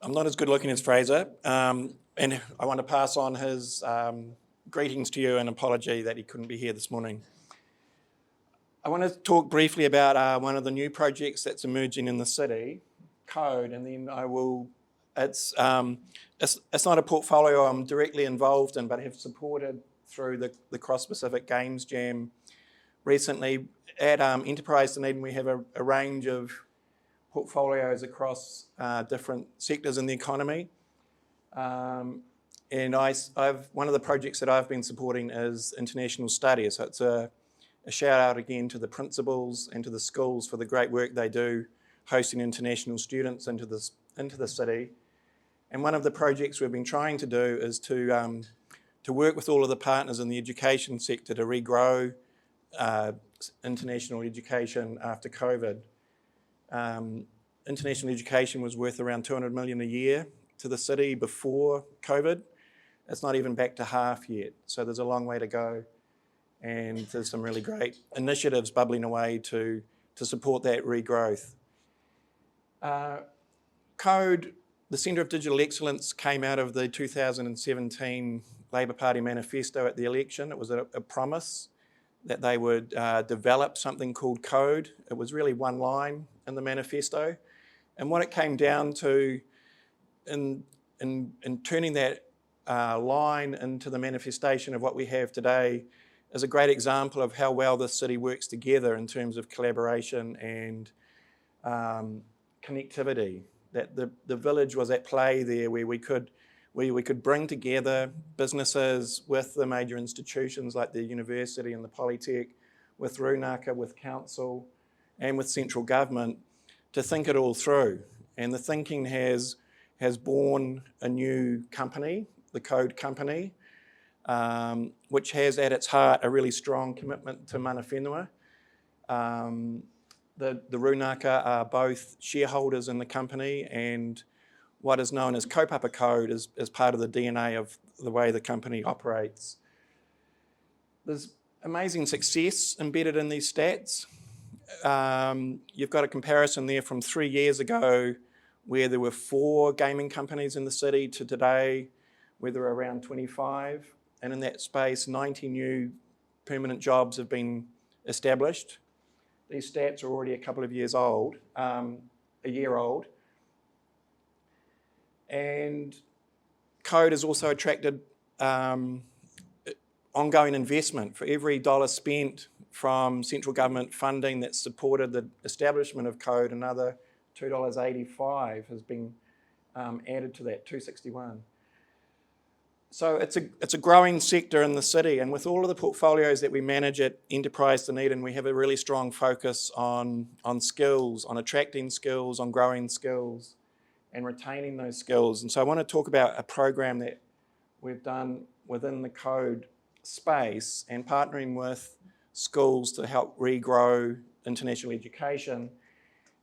I'm not as good looking as Fraser, and I want to pass on his greetings to you and apology that he couldn't be here this morning. I want to talk briefly about one of the new projects that's emerging in the city, Code, and then I will. It's not a portfolio I'm directly involved in, but have supported through the Cross Pacific Games Jam recently. At Enterprise Dunedin, we have a range of portfolios across different sectors in the economy. And one of the projects that I've been supporting is international studies. So it's a shout out again to the principals and to the schools for the great work they do hosting international students into the city. And one of the projects we've been trying to do is to work with all of the partners in the education sector to regrow international education after COVID. International education was worth around $200 million a year to the city before COVID. It's not even back to half yet, so there's a long way to go. And there's some really great initiatives bubbling away to support that regrowth. Code, the Centre of Digital Excellence, came out of the 2017 Labor Party manifesto at the election. It was a promise that they would develop something called Code. It was really one line in the manifesto. And what it came down to in turning that line into the manifestation of what we have today is a great example of how well this city works together in terms of collaboration and connectivity. That the village was at play there, where we could bring together businesses with the major institutions like the university and the Polytech, with Runaka, with council, and with central government to think it all through. And the thinking has born a new company, the Code Company, which has at its heart a really strong commitment to mana whenua. The Runaka are both shareholders in the company, and what is known as kaupapa code is part of the DNA of the way the company operates. There's amazing success embedded in these stats. You've got a comparison there from 3 years ago where there were 4 gaming companies in the city to today where there are around 25. And in that space, 90 new permanent jobs have been established. These stats are already a couple of years old, a year old. And Code has also attracted ongoing investment. For every dollar spent from central government funding that supported the establishment of Code, another $2.85 has been added to that, $2.61. So it's a growing sector in the city, and with all of the portfolios that we manage at Enterprise Dunedin, we have a really strong focus on skills, on attracting skills, on growing skills, and retaining those skills. And so I want to talk about a program that we've done within the Code space and partnering with schools to help regrow international education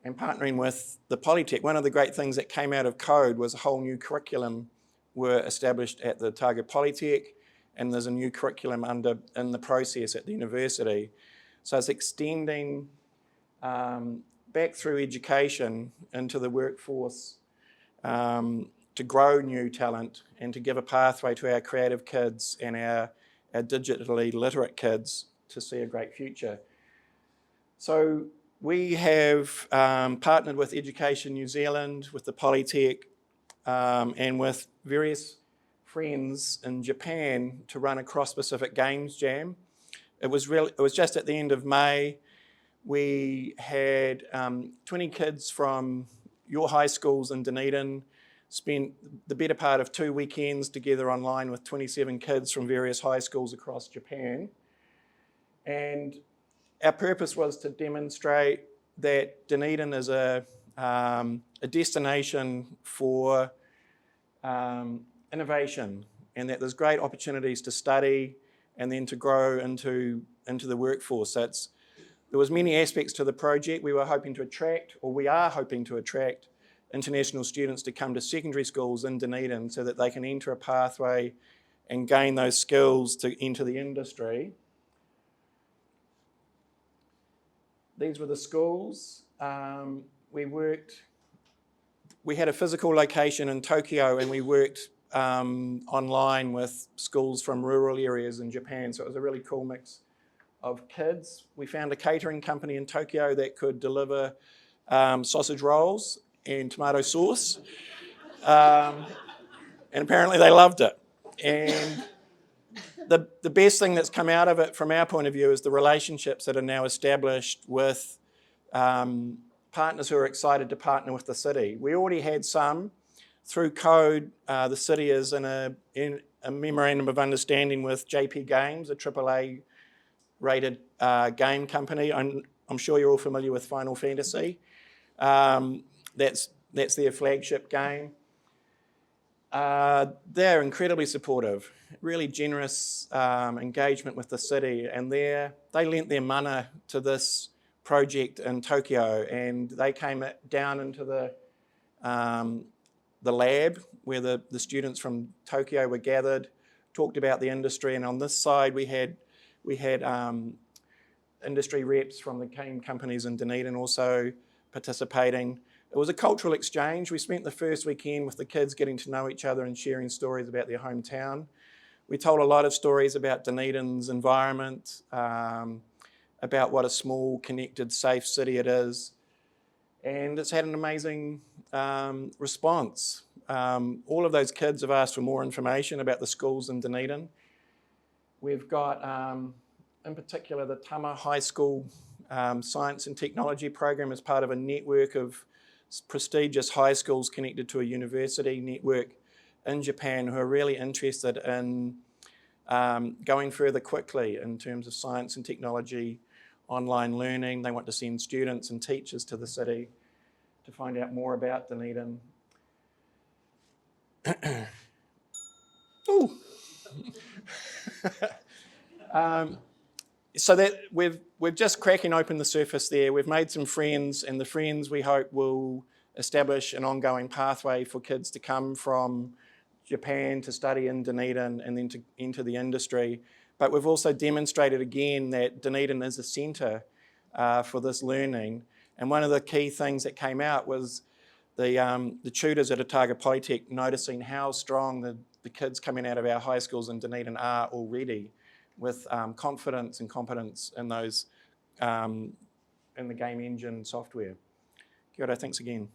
and partnering with the Polytech. One of the great things that came out of Code was a whole new curriculum were established at the Otago Polytech, and there's a new curriculum in the process at the university. So it's extending back through education into the workforce to grow new talent and to give a pathway to our creative kids and our digitally literate kids to see a great future. So we have partnered with Education New Zealand, with the Polytech, and with various friends in Japan to run a Cross Pacific Games Jam. It was just at the end of May. We had 20 kids from your high schools in Dunedin spent the better part of 2 weekends together online with 27 kids from various high schools across Japan. And our purpose was to demonstrate that Dunedin is a destination for innovation, and that there's great opportunities to study and then to grow into the workforce. So there was many aspects to the project. We are hoping to attract international students to come to secondary schools in Dunedin so that they can enter a pathway and gain those skills to enter the industry. These were the schools. We worked we had a physical location in Tokyo, and we worked online with schools from rural areas in Japan, so it was a really cool mix of kids. We found a catering company in Tokyo that could deliver sausage rolls and tomato sauce, and apparently they loved it. And the best thing that's come out of it from our point of view is the relationships that are now established with partners who are excited to partner with the city. We already had some. Through Code, the city is in a memorandum of understanding with JP Games, a AAA rated game company. I'm sure you're all familiar with Final Fantasy. That's their flagship game. They're incredibly supportive, really generous engagement with the city, and they lent their mana to this project in Tokyo, and they came down into the lab where the students from Tokyo were gathered, talked about the industry, and on this side we had industry reps from the game companies in Dunedin also participating. It was a cultural exchange. We spent the first weekend with the kids getting to know each other and sharing stories about their hometown. We told a lot of stories about Dunedin's environment, about what a small, connected, safe city it is. And it's had an amazing response. All of those kids have asked for more information about the schools in Dunedin. We've got, in particular, the Tama High School Science and Technology program as part of a network of prestigious high schools connected to a university network in Japan who are really interested in going further quickly in terms of science and technology, online learning. They want to send students and teachers to the city to find out more about Dunedin. Ooh. So that we're just cracking open the surface there. We've made some friends, and the friends we hope will establish an ongoing pathway for kids to come from Japan to study in Dunedin and then to enter the industry. But we've also demonstrated again that Dunedin is a centre for this learning. And one of the key things that came out was the tutors at Otago Polytech noticing how strong the kids coming out of our high schools in Dunedin are already, with confidence and competence in those in the game engine software. Kia ora, thanks again.